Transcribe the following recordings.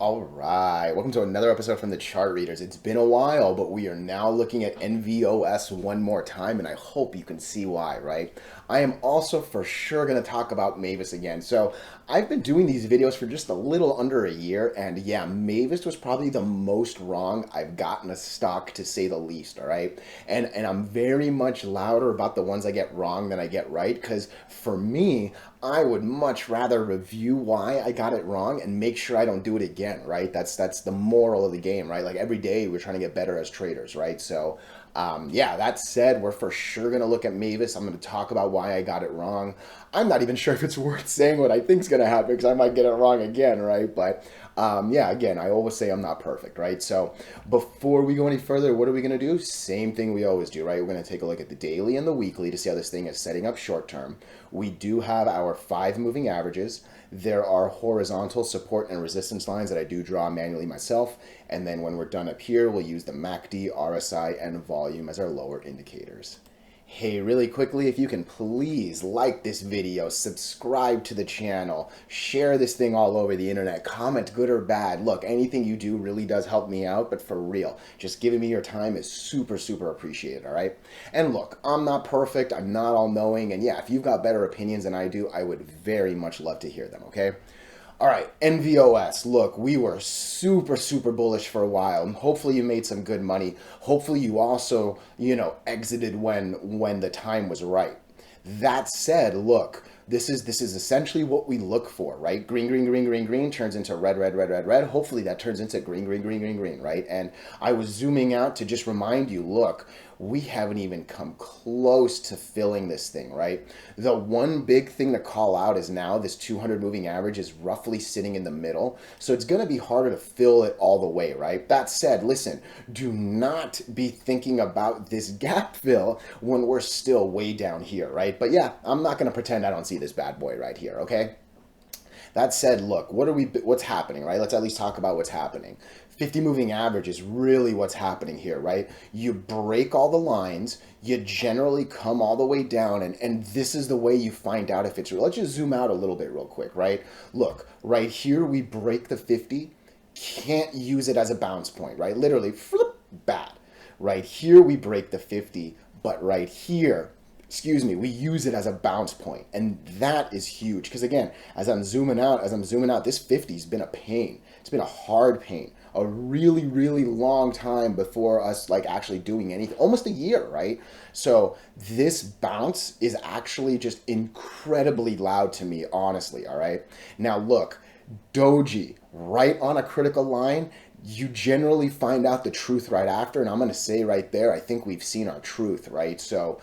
All right, welcome to another episode from the Chart Readers. It's been a while, but we are now looking at NVOS one more time, and I hope you can see why, right? I am also for sure going to talk about Mavis again. So, I've been doing these videos for just a little under a year, and yeah, Mavis was probably the most wrong I've gotten a stock, to say the least, all right? And I'm very much louder about the ones I get wrong than I get right, because for me, I would much rather review why I got it wrong and make sure I don't do it again, right? That's the moral of the game, right? Like every day we're trying to get better as traders, right? So, yeah, that said, we're for sure going to look at Mavis. I'm going to talk about why I got it wrong. I'm not even sure if it's worth saying what I think's going to happen because I might get it wrong again, right? But yeah, again, I always say I'm not perfect, right? So before we go any further, what are we going to do? Same thing we always do, right? We're going to take a look at the daily and the weekly to see how this thing is setting up short term. We do have our 5 moving averages. There are horizontal support and resistance lines that I do draw manually myself. And then when we're done up here, we'll use the MACD, RSI, and volume as our lower indicators. Hey, really quickly, if you can please like this video, subscribe to the channel, share this thing all over the internet, comment good or bad. Look, anything you do really does help me out, but for real, just giving me your time is super, super appreciated, all right? And look, I'm not perfect, I'm not all knowing, and yeah, if you've got better opinions than I do, I would very much love to hear them, okay? All right, NVOS. Look, we were super, super bullish for a while. Hopefully, you made some good money. Hopefully, you also, exited when the time was right. That said, look, this is essentially what we look for, right? Green, green, green, green, green turns into red, red, red, red, red. Hopefully, that turns into green, green, green, green, green, right? And I was zooming out to just remind you, look, we haven't even come close to filling this thing, right? The one big thing to call out is now this 200 moving average is roughly sitting in the middle. So it's going to be harder to fill it all the way, right? That said, listen, do not be thinking about this gap fill when we're still way down here, right? But yeah, I'm not going to pretend I don't see this bad boy right here, okay? That said, look, what's happening, right? Let's at least talk about what's happening. 50 moving average is really what's happening here, right? You break all the lines, you generally come all the way down, and this is the way you find out if it's real. Let's just zoom out a little bit real quick, right? Look, right here we break the 50, can't use it as a bounce point, right? Literally, flip, bad. Right here we break the 50, but right here, excuse me, we use it as a bounce point, and that is huge because again, as I'm zooming out, this 50's been a pain. It's been a hard pain, a really, really long time before us like actually doing anything, almost a year, right? So this bounce is actually just incredibly loud to me, honestly. All right, now look, doji right on a critical line, you generally find out the truth right after. And I'm going to say right there, I think we've seen our truth, right? So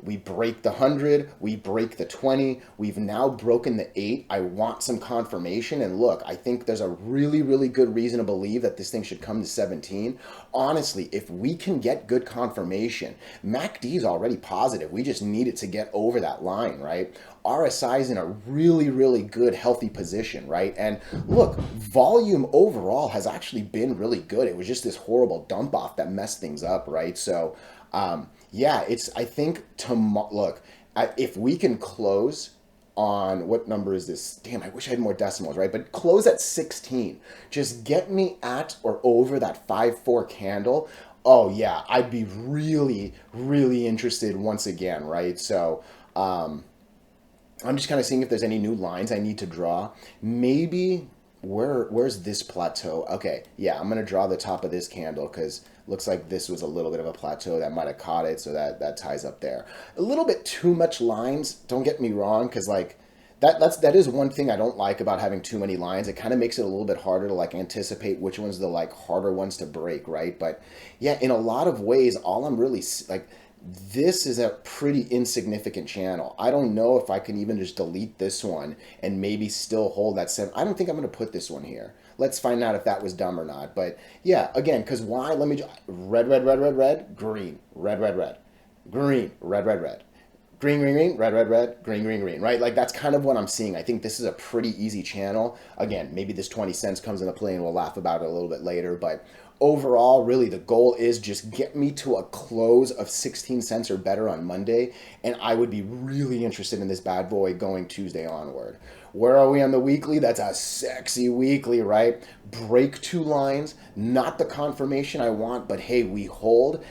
we break the 100, we break the 20, we've now broken the 8. I want some confirmation. And look, I think there's a really, really good reason to believe that this thing should come to 17. Honestly, if we can get good confirmation, MACD is already positive. We just need it to get over that line, right? RSI is in a really, really good, healthy position, right? And look, volume overall has actually been really good. It was just this horrible dump off that messed things up, right? So, yeah, I think, look, if we can close on, what number is this? Damn, I wish I had more decimals, right? But close at 16. Just get me at or over that 5-4 candle. Oh, yeah, I'd be really, really interested once again, right? So, I'm just kind of seeing if there's any new lines I need to draw. Maybe where's this plateau? Okay, yeah, I'm gonna draw the top of this candle because looks like this was a little bit of a plateau that might have caught it, so that ties up there. A little bit too much lines. Don't get me wrong, because like that is one thing I don't like about having too many lines. It kind of makes it a little bit harder to like anticipate which ones are the like harder ones to break, right? But yeah, in a lot of ways, all I'm really like, this is a pretty insignificant channel. I don't know if I can even just delete this one and maybe still hold that 7. I don't think I'm going to put this one here. Let's find out if that was dumb or not. But yeah, again, because why? Let me red, red, red, red, red, green, red, red, red, green, red, red, red. green, green, green, red, red, red, green, green, green, right? Like that's kind of what I'm seeing. I think this is a pretty easy channel. Again, maybe this 20 cents comes into play and we'll laugh about it a little bit later. But overall, really, the goal is just get me to a close of 16 cents or better on Monday. And I would be really interested in this bad boy going Tuesday onward. Where are we on the weekly? That's a sexy weekly, right? Break two lines, not the confirmation I want, but hey, we hold.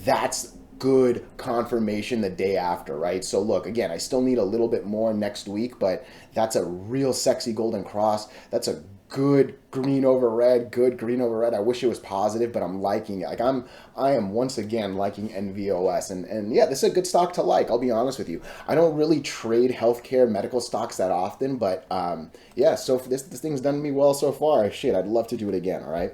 That's good confirmation the day after, right? So look, again, I still need a little bit more next week, but that's a real sexy golden cross. That's a good green over red, good green over red. I wish it was positive, but I'm liking it. Like I am once again liking NVOS, and yeah, this is a good stock to like. I'll be honest with you. I don't really trade healthcare medical stocks that often, but yeah. So this thing's done me well so far. Shit, I'd love to do it again. All right.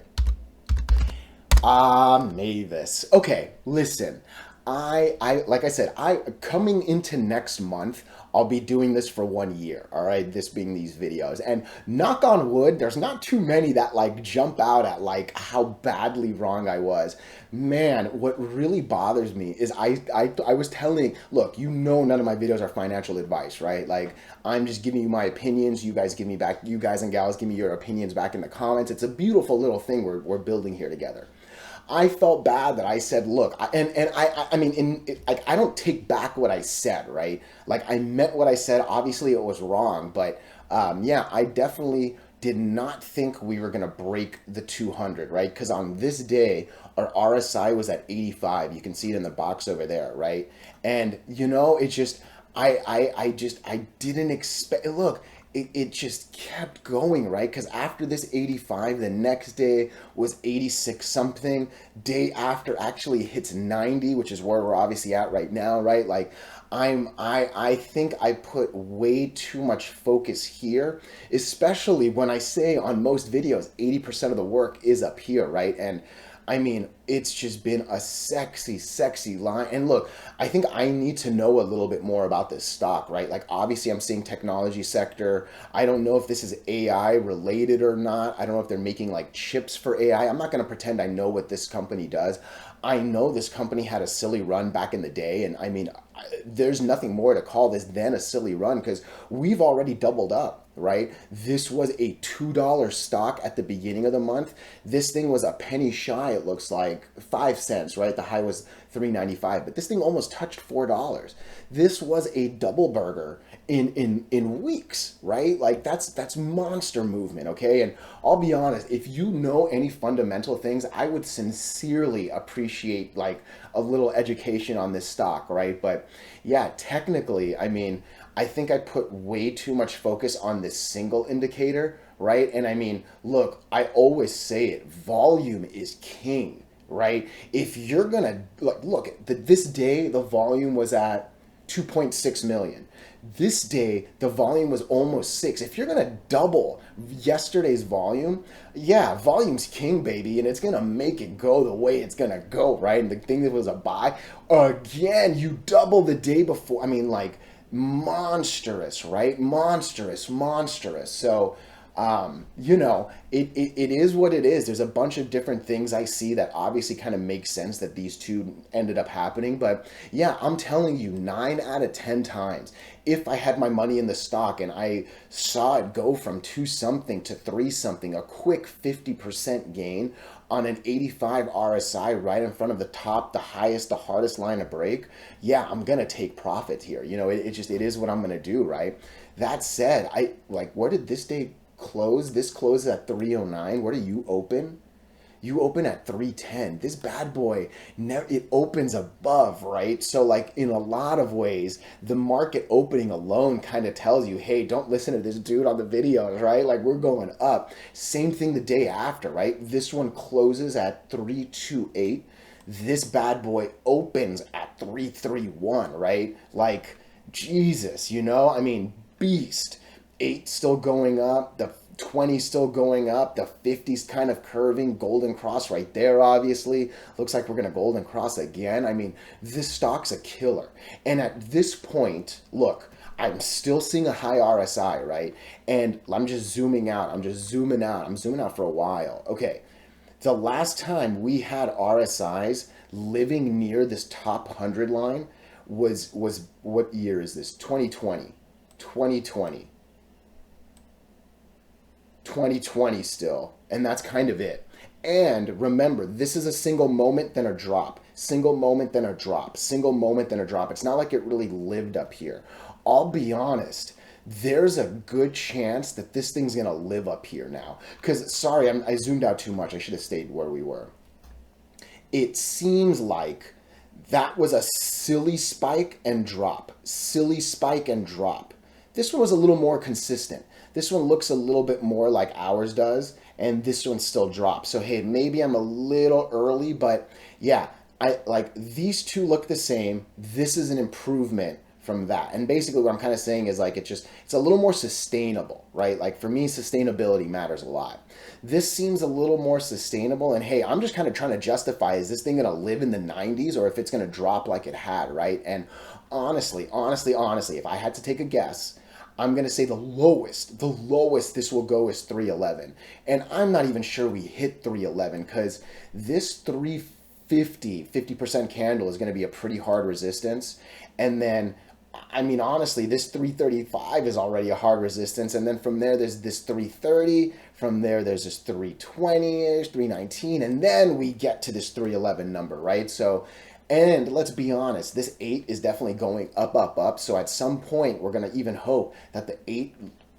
Mavis. Okay, listen. I like I said, I coming into next month, I'll be doing this for 1 year. All right, this being these videos, and knock on wood, there's not too many that like jump out at like how badly wrong I was. Man, what really bothers me is I was telling, look, you know, none of my videos are financial advice, right? Like I'm just giving you my opinions. You guys give me back, you guys and gals give me your opinions back in the comments. It's a beautiful little thing we're building here together. I felt bad that I said, look, I mean, I don't take back what I said, right? Like I meant what I said. Obviously, it was wrong, but yeah, I definitely did not think we were gonna break the 200, right? Because on this day, our RSI was at 85. You can see it in the box over there, right? And you know, it just, I didn't expect. Look, it just kept going, right? Because after this 85, the next day was 86 something. Day after actually hits 90, which is where we're obviously at right now, right? Like I think I put way too much focus here, especially when I say on most videos, 80% of the work is up here, right? And I mean, it's just been a sexy, sexy line. And look, I think I need to know a little bit more about this stock, right? Like, obviously, I'm seeing technology sector. I don't know if this is AI related or not. I don't know if they're making like chips for AI. I'm not going to pretend I know what this company does. I know this company had a silly run back in the day. And I mean, there's nothing more to call this than a silly run because we've already doubled up, right? This was a $2 stock at the beginning of the month. This thing was a penny shy, it looks like 5 cents, right? The high was $3.95, but this thing almost touched $4. This was a double burger in weeks, right? Like that's monster movement, okay? And I'll be honest, if you know any fundamental things, I would sincerely appreciate like a little education on this stock, right? But yeah, technically, I mean, I think I put way too much focus on this single indicator, right? And I mean, look, I always say it, volume is king, right? If you're gonna look, this day the volume was at 2.6 million. This day the volume was almost 6. If you're gonna double yesterday's volume, yeah, volume's king, baby, and it's gonna make it go the way it's gonna go, right? And the thing that was a buy, again, you double the day before. I mean, like monstrous, right? Monstrous, monstrous. So you know, it is what it is. There's a bunch of different things I see that obviously kind of make sense that these two ended up happening. But yeah, I'm telling you, 9 out of 10 times, if I had my money in the stock and I saw it go from 2 something to 3 something, a quick 50% gain on an 85 RSI right in front of the top, the highest, the hardest line to break, yeah, I'm gonna take profit here. You know, it is what I'm gonna do, right? That said, I like, where did this day close? This closes at 309. Where do you open? You open at 310. This bad boy, it opens above, right? So like in a lot of ways, the market opening alone kind of tells you, hey, don't listen to this dude on the videos, right? Like we're going up. Same thing the day after, right? This one closes at 328. This bad boy opens at 331, right? Like Jesus, you know? I mean, beast. 8 still going up, the 20 still going up, the 50's kind of curving, golden cross right there, obviously. Looks like we're going to golden cross again. I mean, this stock's a killer. And at this point, look, I'm still seeing a high RSI, right? And I'm just zooming out. I'm zooming out for a while. Okay, the last time we had RSIs living near this top 100 line was what year is this? 2020. 2020. 2020 still. And that's kind of it. And remember, this is a single moment, then a drop. Single moment, then a drop. Single moment, then a drop. It's not like it really lived up here. I'll be honest, there's a good chance that this thing's going to live up here now. Because, sorry, I zoomed out too much. I should have stayed where we were. It seems like that was a silly spike and drop. Silly spike and drop. This one was a little more consistent. This one looks a little bit more like ours does, and this one still drops. So, hey, maybe I'm a little early, but yeah, I like these two look the same. This is an improvement from that. And basically what I'm kind of saying is like it's a little more sustainable, right? Like for me, sustainability matters a lot. This seems a little more sustainable, and hey, I'm just kind of trying to justify, is this thing going to live in the 90s or if it's going to drop like it had, right? And honestly, if I had to take a guess, I'm going to say the lowest this will go is 311. And I'm not even sure we hit 311 because this 50% candle is going to be a pretty hard resistance. And then, I mean, honestly, this 335 is already a hard resistance. And then from there, there's this 330. From there, there's this 320-ish, 319. And then we get to this 311 number, right? So, and let's be honest, this 8 is definitely going up, up, up. So at some point, we're going to even hope that the 8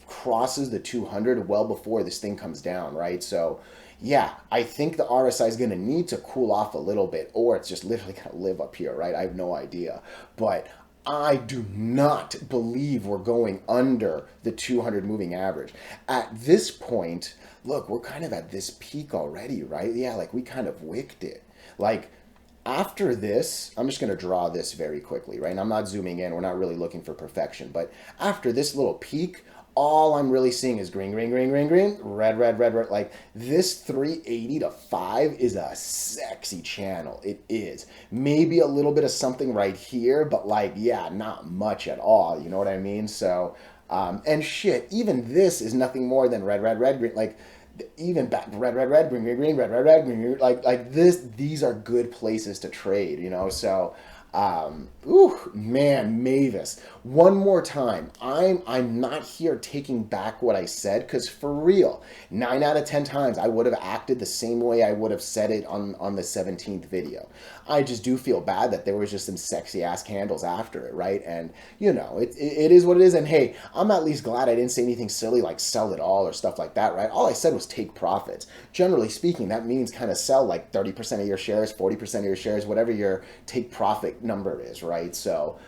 crosses the 200 well before this thing comes down, right? So yeah, I think the RSI is going to need to cool off a little bit, or it's just literally going to live up here, right? I have no idea. But I do not believe we're going under the 200 moving average. At this point, look, we're kind of at this peak already, right? Yeah, like we kind of wicked it. Like, after this, I'm just going to draw this very quickly, right? And I'm not zooming in. We're not really looking for perfection. But after this little peak, all I'm really seeing is green, green, green, green, green, red, red, red, red. Like this 380 to 5 is a sexy channel. It is. Maybe a little bit of something right here, but like, yeah, not much at all. You know what I mean? So, and shit, even this is nothing more than red, red, red, green. Like, even back red, red, red, green, green, green, red, red, red, green, green, like this, these are good places to trade, you know. So, ooh, man, Mavis. One more time, I'm not here taking back what I said, because for real, 9 out of 10 times I would have acted the same way I would have said it on the 17th video. I just do feel bad that there was just some sexy ass candles after it, right? And you know, it is what it is. And hey, I'm at least glad I didn't say anything silly like sell it all or stuff like that, right? All I said was take profits. Generally speaking, that means kind of sell like 30% of your shares, 40% of your shares, whatever your take profit number is, right? So,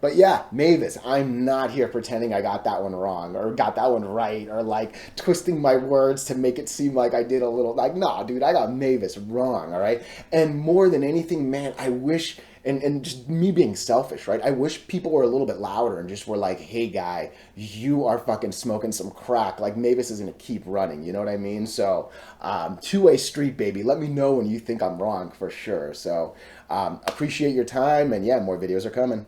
but yeah, Mavis, I'm not here pretending I got that one wrong or got that one right or like twisting my words to make it seem like I did a little, like, nah, dude, I got Mavis wrong, all right? And more than anything, man, I wish, and just me being selfish, right? I wish people were a little bit louder and just were like, hey, guy, you are fucking smoking some crack. Like, Mavis is going to keep running, you know what I mean? So, two-way street, baby. Let me know when you think I'm wrong for sure. So, appreciate your time, and yeah, more videos are coming.